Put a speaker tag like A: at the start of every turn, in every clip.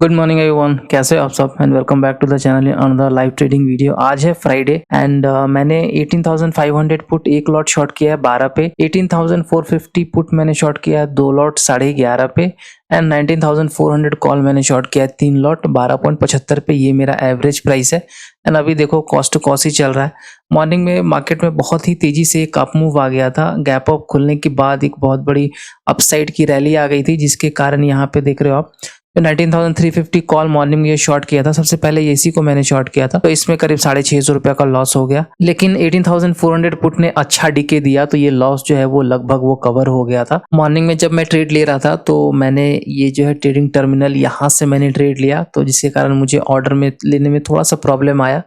A: Good morning everyone, कैसे हो आप सब and welcome back to the channel another live trading video. आज है फ्राइडे एंड मैंने 18,500 पुट एक लॉट शॉर्ट किया है 12 पे, 18,450 पुट मैंने शॉर्ट किया है 2 लॉट 11:30 पे एंड 19,400 कॉल मैंने शॉर्ट किया है 3 लॉट 12.75 पे। ये मेरा एवरेज प्राइस है एंड अभी देखो कॉस्ट टू कॉस्ट ही चल रहा है। मॉर्निंग में मार्केट में बहुत ही तेजी से एक अप मूव आ गया था। गैप अप खुलने के बाद एक बहुत बड़ी अपसाइड की रैली आ गई थी, जिसके कारण यहाँ पे देख रहे हो आप 19,350 कॉल मॉर्निंग में ये शॉर्ट किया था। सबसे पहले इसी को मैंने शॉर्ट किया था, तो इसमें करीब 650 रुपया का लॉस हो गया। लेकिन 18,400 पुट ने अच्छा डीके दिया, तो ये लॉस जो है वो लगभग वो कवर हो गया था। मॉर्निंग में जब मैं ट्रेड ले रहा था तो मैंने ये जो है ट्रेडिंग टर्मिनल यहाँ से मैंने ट्रेड लिया, तो जिसके कारण मुझे ऑर्डर में लेने में थोड़ा सा प्रॉब्लम आया।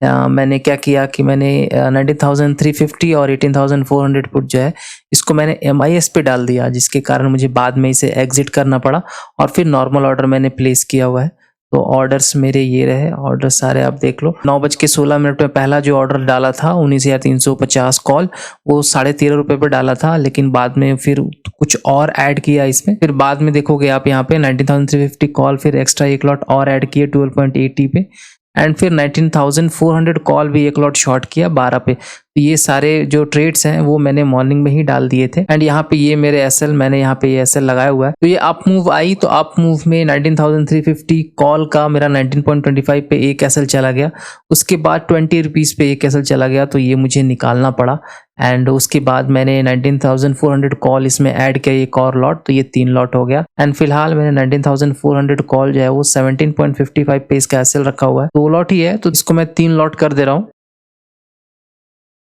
A: मैंने क्या किया कि मैंने 19,350 और 18,400 पुट जो है इसको मैंने MIS पे डाल दिया, जिसके कारण मुझे बाद में इसे एग्जिट करना पड़ा और फिर नॉर्मल ऑर्डर मैंने प्लेस किया हुआ है। तो ऑर्डर्स मेरे ये रहे, ऑर्डर सारे आप देख लो। 9:16 में पहला जो ऑर्डर डाला था 19,350 कॉल, वो 13.5 रुपये पे डाला था, लेकिन बाद में फिर कुछ और ऐड किया इसमें। फिर बाद में देखोगे आप यहाँ पे 19,350 कॉल फिर एक्स्ट्रा एक लॉट और ऐड किए 12.80 पे एंड फिर 19,400 कॉल भी एक लॉट शॉर्ट किया 12 पे। तो ये सारे जो ट्रेड्स हैं वो मैंने मॉर्निंग में ही डाल दिए थे एंड यहाँ पे ये मेरे एसएल मैंने यहाँ पे ये एसएल लगाया हुआ है। तो ये अप मूव आई, तो अप मूव में 19,350 कॉल का मेरा 19.25 पे एक एसएल चला गया। उसके बाद 20 रुपीज़ पे एक एसएल चला गया, तो ये मुझे निकालना पड़ा एंड उसके बाद मैंने 19,400 कॉल इसमें ऐड किया एक और लॉट, तो ये 3 लॉट हो गया एंड फिलहाल मैंने 19,400 कॉल जो है वो 17.55 पे इसका एसएल रखा हुआ है। 2 लॉट ही है, तो इसको मैं 3 लॉट कर दे रहा हूँ।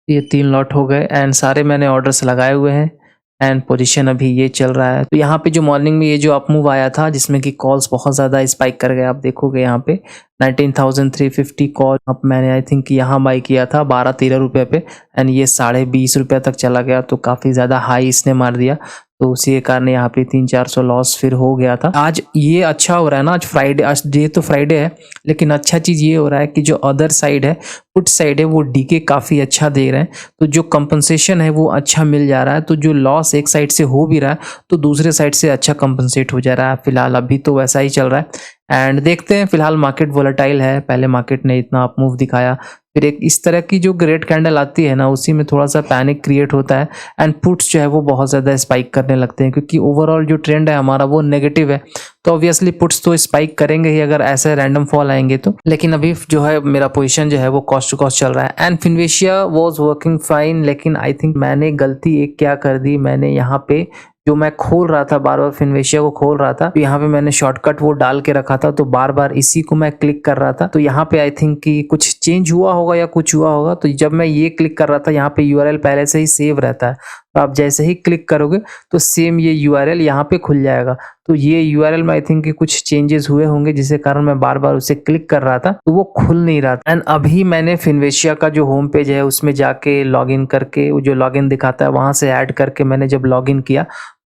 A: ये 3 लॉट हो गए एंड सारे मैंने ऑर्डर्स लगाए हुए हैं एंड पोजीशन अभी ये चल रहा है। तो यहाँ पे जो मॉर्निंग में ये जो अप मूव आया था जिसमें कि कॉल्स बहुत ज़्यादा स्पाइक कर गए, आप देखोगे यहाँ पे 19,350 कॉल अब मैंने आई थिंक यहाँ बाई किया था 12-13 रुपये पे एंड ये 20.5 रुपये तक चला गया, तो काफ़ी ज़्यादा हाई इसने मार दिया। तो उसी के कारण यहाँ पे 300-400 लॉस फिर हो गया था। आज ये अच्छा हो रहा है ना, आज फ्राइडे, आज डे तो फ्राइडे है, लेकिन अच्छा चीज़ ये हो रहा है कि जो अदर साइड है, पुट साइड है, वो डीके काफ़ी अच्छा दे रहे हैं, तो जो कंपनसेशन है वो अच्छा मिल जा रहा है। तो जो लॉस एक साइड से हो भी रहा है तो दूसरे साइड से अच्छा कंपनसेट हो जा रहा है। फिलहाल अभी तो वैसा ही चल रहा है एंड देखते हैं। फिलहाल मार्केट वोलेटाइल है, पहले मार्केट ने इतना अप मूव दिखाया, फिर एक इस तरह की जो ग्रेट कैंडल आती है ना, उसी में थोड़ा सा पैनिक क्रिएट होता है एंड पुट्स जो है वो बहुत ज़्यादा स्पाइक करने लगते हैं, क्योंकि ओवरऑल जो ट्रेंड है हमारा वो नेगेटिव है। तो ऑब्वियसली पुट्स तो स्पाइक करेंगे ही अगर ऐसे रैंडम फॉल आएंगे तो। लेकिन अभी जो है मेरा पोजीशन जो है वो कॉस्ट टू कॉस्ट चल रहा है and Finvasia was working fine. लेकिन आई थिंक मैंने गलती एक क्या कर दी, मैंने यहाँ पे जो मैं खोल रहा था बार बार फिनवेशिया को खोल रहा था, तो यहाँ पे मैंने शॉर्टकट वो डाल के रखा था, तो बार बार इसी को मैं क्लिक कर रहा था। तो यहाँ पे आई थिंक कि कुछ चेंज हुआ होगा या कुछ हुआ होगा। तो जब मैं ये क्लिक कर रहा था, यहाँ पे URL पहले से ही सेव रहता है, तो आप जैसे ही क्लिक करोगे तो सेम ये URL यहाँ पे खुल जाएगा। तो ये URL में आई थिंक कि कुछ चेंजेस हुए होंगे, जिसके कारण मैं बार बार उसे क्लिक कर रहा था तो वो खुल नहीं रहा था। एंड अभी मैंने फिनवेशिया का जो होम पेज है उसमें जाके लॉगिन करके, वो जो लॉगिन दिखाता है वहां से ऐड करके मैंने जब लॉगिन किया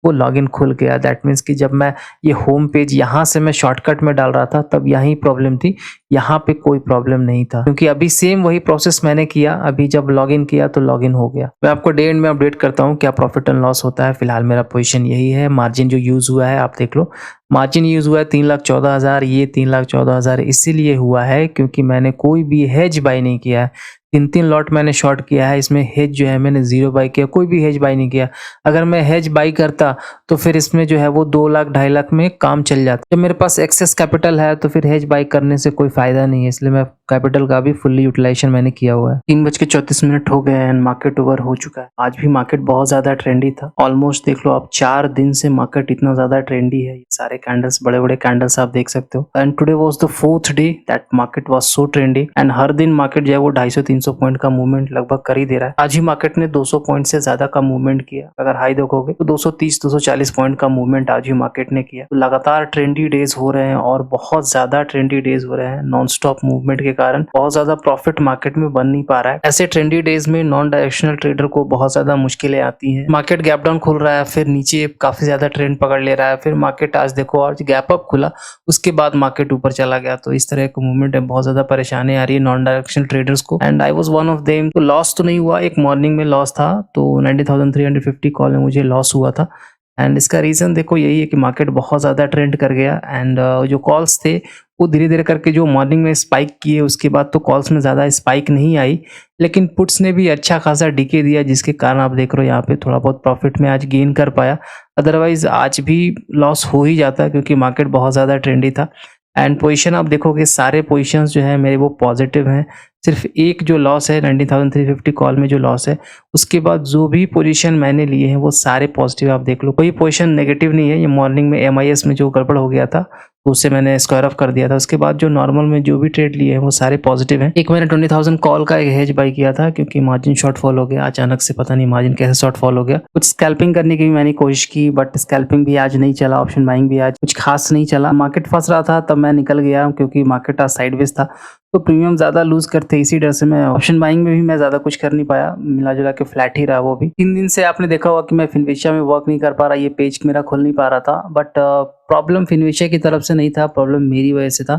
A: वो लॉगिन खुल गया। दैट मीन्स कि जब मैं ये होम पेज यहाँ से मैं शॉर्टकट में डाल रहा था तब यही प्रॉब्लम थी, यहाँ पे कोई प्रॉब्लम नहीं था, क्योंकि अभी सेम वही प्रोसेस मैंने किया। अभी जब लॉगिन किया तो लॉगिन हो गया। मैं आपको डे एंड में अपडेट करता हूँ क्या प्रॉफिट एंड लॉस होता है। फिलहाल मेरा पोजीशन यही है। मार्जिन जो यूज हुआ है आप देख लो, मार्जिन यूज हुआ है 3,14,000। ये 3,14,000 इसीलिए हुआ है क्योंकि मैंने कोई भी हेज बाई नहीं किया है। 3 लॉट मैंने शॉर्ट किया है, इसमें हेज जो है मैंने 0 बाई किया, कोई भी हेज बाई नहीं किया। अगर मैं हेज बाई करता तो फिर इसमें जो है वो 2 लाख 2.5 लाख में काम चल जाता। जब मेरे पास एक्सेस कैपिटल है तो फिर हेज बाई करने से कोई फायदा नहीं है, इसलिए मैं कैपिटल का भी फुल्ली यूटिलाइजेशन मैंने किया हुआ है। 3:34 हो गए एंड मार्केट ओवर हो चुका है। आज भी मार्केट बहुत ज्यादा ट्रेंडी था। ऑलमोस्ट देख लो आप 4 दिन से मार्केट इतना ज्यादा ट्रेंडी है। ये सारे कैंडल्स, बड़े बड़े कैंडल्स आप देख सकते हो। And today was the 4th day that market was so trendy and हर दिन मार्केट जो है वो 250-300 पॉइंट का मूवमेंट लगभग कर ही दे रहा है। आज ही मार्केट ने 200 पॉइंट से ज्यादा का मूवमेंट किया। अगर हाई देखोगे तो 230-240 पॉइंट का मूवमेंट आज ही मार्केट ने किया। तो लगातार ट्रेंडी डेज हो रहे हैं और बहुत ज्यादा ट्रेंडी डेज हो रहे हैं। नॉन स्टॉप मूवमेंट के कारण बहुत ज्यादा प्रॉफिट मार्केट में बन नहीं पा रहा है। ऐसे ट्रेंडी डेज में नॉन डायरेक्शनल ट्रेडर को बहुत ज्यादा मुश्किलें आती हैं। मार्केट गैप डाउन खुल रहा है, फिर नीचे काफी ज्यादा ट्रेंड पकड़ ले रहा है, फिर मार्केट आज देखो आज गैप अप खुला, उसके बाद मार्केट ऊपर चला गया। तो इस तरह का मूवमेंट है, बहुत ज्यादा परेशानी आ रही है नॉन डायरेक्शनल ट्रेडर्स को and I was one of them. तो लॉस तो नहीं हुआ, एक मॉर्निंग में लॉस था, तो 90,350 कॉल में मुझे लॉस हुआ था। एंड इसका रीज़न देखो यही है कि मार्केट बहुत ज़्यादा ट्रेंड कर गया एंड जो कॉल्स थे वो धीरे-धीरे करके जो मॉर्निंग में स्पाइक किए उसके बाद तो कॉल्स में ज़्यादा स्पाइक नहीं आई, लेकिन पुट्स ने भी अच्छा खासा डीके दिया जिसके कारण आप देख रहे हो यहाँ पे थोड़ा बहुत प्रॉफिट में आज गेन कर पाया। अदरवाइज़ आज भी लॉस हो ही जाता क्योंकि मार्केट बहुत ज़्यादा ट्रेंडी था एंड पोजीशन आप देखोगे सारे पोजीशंस जो है मेरे वो पॉजिटिव हैं। सिर्फ एक जो लॉस है 19,350 कॉल में जो लॉस है, उसके बाद जो भी पोजीशन मैंने लिए हैं वो सारे पॉजिटिव आप देख लो। कोई पोजीशन नेगेटिव नहीं है। ये मॉर्निंग में एमआईएस में जो गड़बड़ हो गया था तो उससे मैंने स्क्वायर ऑफ कर दिया था। उसके बाद जो नॉर्मल में जो भी ट्रेड लिए हैं वो सारे पॉजिटिव हैं। एक मैंने 20,000 कॉल का एक हेज बाई किया था क्योंकि मार्जिन शॉर्टफॉल हो गया अचानक से, पता नहीं मार्जिन कैसे शॉर्टफॉल हो गया। कुछ स्कैल्पिंग करने की भी मैंने कोशिश की बट स्कैल्पिंग भी आज नहीं चला, ऑप्शन बाइंग भी आज कुछ खास नहीं चला। मार्केट फंस रहा था तब मैं निकल गया क्योंकि मार्केट आज साइडवेज था तो प्रीमियम ज़्यादा लूज़ करते इसी डर से मैं ऑप्शन बाइंग में भी मैं ज़्यादा कुछ कर नहीं पाया, मिला जुला के फ्लैट ही रहा वो भी। 3 दिन से आपने देखा होगा कि मैं फिनविशिया में वर्क नहीं कर पा रहा, ये पेज मेरा खुल नहीं पा रहा था बट प्रॉब्लम फिनविशिया की तरफ से नहीं था, प्रॉब्लम मेरी वजह से था।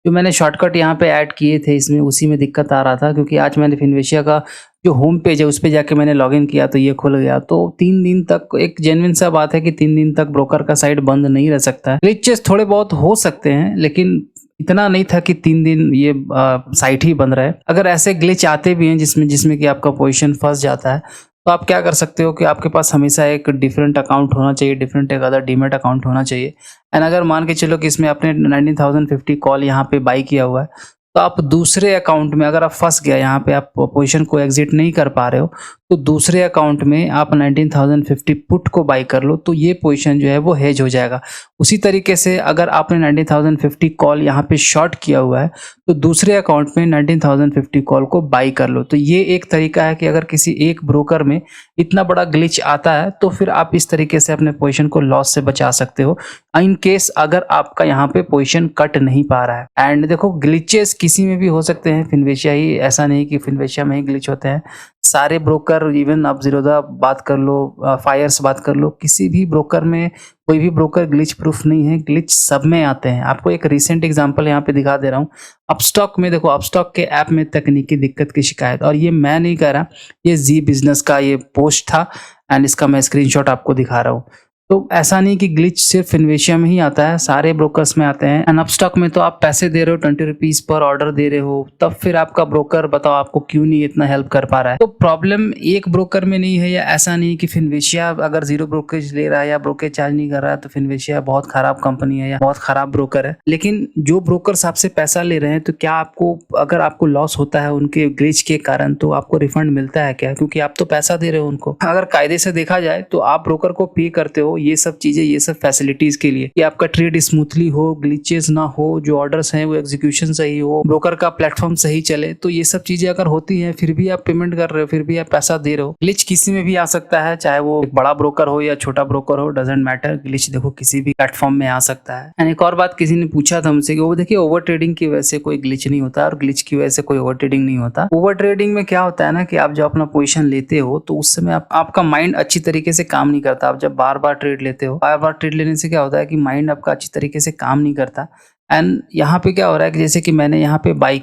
A: जो मैंने शॉर्टकट यहाँ पे ऐड किए थे इसमें उसी में दिक्कत आ रहा था क्योंकि आज मैंने फिनविशिया का जो होम पेज है उस पे जाके मैंने लॉगिन किया तो ये खुल गया। तो 3 दिन तक एक जेन्युइन सा बात है कि 3 दिन तक ब्रोकर का साइट बंद नहीं रह सकता है। ग्लिचेस थोड़े बहुत हो सकते हैं लेकिन इतना नहीं था कि 3 दिन ये साइट ही बंद रहे। अगर ऐसे ग्लिच आते भी हैं जिसमें कि आपका पोजीशन फंस जाता है तो आप क्या कर सकते हो कि आपके पास हमेशा एक डिफरेंट अकाउंट होना चाहिए, डिफरेंट एक अदर डीमैट अकाउंट होना चाहिए। एंड अगर मान के चलो कि इसमें आपने 19,050 कॉल यहाँ पे बाई किया हुआ है तो आप दूसरे अकाउंट में अगर आप फंस गया यहाँ पे आप पोजीशन को एग्जिट नहीं कर पा रहे हो तो दूसरे अकाउंट में आप 19,050 पुट को बाई कर लो तो ये पोजीशन जो है वो हेज हो जाएगा। उसी तरीके से अगर आपने 19,050 कॉल यहाँ पे शॉर्ट किया हुआ है तो दूसरे अकाउंट में 19,050 कॉल को बाई कर लो। तो ये एक तरीका है कि अगर किसी एक ब्रोकर में इतना बड़ा ग्लिच आता है तो फिर आप इस तरीके से अपने पोजीशन को लॉस से बचा सकते हो इन केस अगर आपका यहाँ पे पोजीशन कट नहीं पा रहा है। एंड देखो ग्लिचेस किसी में भी हो सकते हैं, फिनविशिया ही ऐसा नहीं कि फिनविशिया में ही ग्लिच होते हैं। सारे ब्रोकर इवन आप ज़ीरोधा बात कर लो, फायर्स बात कर लो, किसी भी ब्रोकर में कोई भी ब्रोकर ग्लिच प्रूफ नहीं है, ग्लिच सब में आते हैं। आपको एक रिसेंट एग्जांपल यहाँ पे दिखा दे रहा हूँ। अपस्टॉक में देखो, अपस्टॉक के ऐप में तकनीकी दिक्कत की शिकायत, और ये मैं नहीं कह रहा, ये जी बिजनेस का ये पोस्ट था एंड इसका मैं स्क्रीनशॉट आपको दिखा रहा हूँ। तो ऐसा नहीं कि ग्लिच सिर्फ इन्वेशिया में ही आता है, सारे ब्रोकर्स में आते हैं। एंड अपस्टॉक में तो आप पैसे दे रहे हो 20 रुपीज पर ऑर्डर दे रहे हो, तब फिर आपका ब्रोकर बताओ आपको क्यों नहीं इतना हेल्प कर पा रहा है। तो प्रॉब्लम एक ब्रोकर में नहीं है, या ऐसा नहीं कि फिनविशिया अगर जीरो ब्रोकरेज ले रहा है या ब्रोकरेज चार्ज नहीं कर रहा है तो फिनविशिया बहुत खराब कंपनी है या बहुत खराब ब्रोकर है। लेकिन जो ब्रोकर्स आपसे पैसा ले रहे हैं तो क्या आपको, अगर आपको लॉस होता है उनके ग्लिच के कारण, तो आपको रिफंड मिलता है क्या? क्योंकि आप तो पैसा दे रहे हो उनको। अगर कायदे से देखा जाए तो आप ब्रोकर को पे करते हो ये सब चीजें, ये सब फैसिलिटीज के लिए कि आपका ट्रेड स्मूथली हो, ग्लिचेस ना हो, जो ऑर्डर्स हैं वो एग्जीक्यूशन सही हो, ब्रोकर का प्लेटफॉर्म सही चले। तो ये सब चीजें अगर होती हैं फिर भी आप पेमेंट कर रहे हो, फिर भी आप पैसा दे रहे हो। ग्लिच किसी में भी आ सकता है, चाहे वो एक बड़ा ब्रोकर हो या छोटा ब्रोकर हो, डजेंट मैटर। ग्लिच देखो किसी भी प्लेटफॉर्म में आ सकता है। एंड एक और बात किसी ने पूछा था हमसे कि वो देखिए ओवर ट्रेडिंग की वजह से कोई ग्लिच नहीं होता और ग्लिच की वजह से कोई ओवर ट्रेडिंग नहीं होता। ओवर ट्रेडिंग में क्या होता है ना कि आप जब अपना पोजीशन लेते हो तो उस समय आपका माइंड अच्छी तरीके से काम नहीं करता। आप जब बार बार ट्रेड लेते हो, बार बार ट्रेड लेने से क्या होता है कि माइंड आपका अच्छी तरीके से काम नहीं करता। एंड यहाँ पे क्या हो रहा है कि जैसे कि मैंने यहाँ पे बाई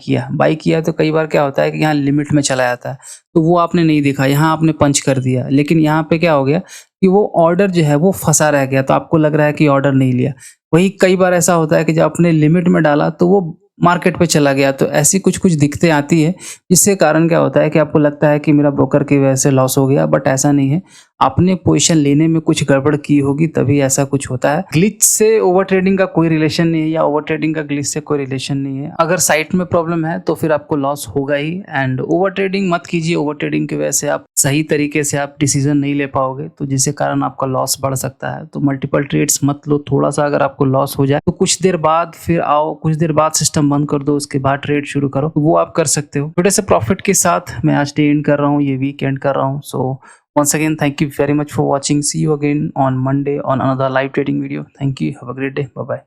A: किया तो कई बार क्या होता है कि यहाँ लिमिट में चला जाता है, तो वो आपने नहीं देखा, यहाँ आपने पंच कर दिया, लेकिन यहाँ पे क्या हो गया कि वो ऑर्डर जो है वो फंसा रह गया, तो आपको लग रहा है कि ऑर्डर नहीं लिया। वही कई बार ऐसा होता है कि जब आपने लिमिट में डाला तो वो मार्केट पे चला गया। तो ऐसी कुछ कुछ दिक्कतें आती है जिससे कारण क्या होता है कि आपको लगता है कि मेरा ब्रोकर की वजह से लॉस हो गया, बट ऐसा नहीं है। आपने पोजीशन लेने में कुछ गड़बड़ की होगी तभी ऐसा कुछ होता है। ग्लिच से ओवर ट्रेडिंग का कोई रिलेशन नहीं है, या ओवर ट्रेडिंग का ग्लिच से कोई रिलेशन नहीं है। अगर साइट में प्रॉब्लम है तो फिर आपको लॉस होगा ही। एंड ओवर ट्रेडिंग मत कीजिए, ओवर ट्रेडिंग की वजह से आप सही तरीके से आप डिसीजन नहीं ले पाओगे, तो जिसके कारण आपका लॉस बढ़ सकता है। तो मल्टीपल ट्रेड्स मत लो। थोड़ा सा अगर आपको लॉस हो जाए तो कुछ देर बाद फिर आओ, कुछ देर बाद सिस्टम बंद कर दो, उसके बाद ट्रेड शुरू करो, तो वो आप कर सकते हो। छोटे से प्रॉफिट के साथ मैं आज डे एंड कर रहा हूँ, ये वीक एंड कर रहा हूँ। सो once again, thank you very much for watching. See you again on Monday on another live trading video. Thank you. Have a great day. Bye bye.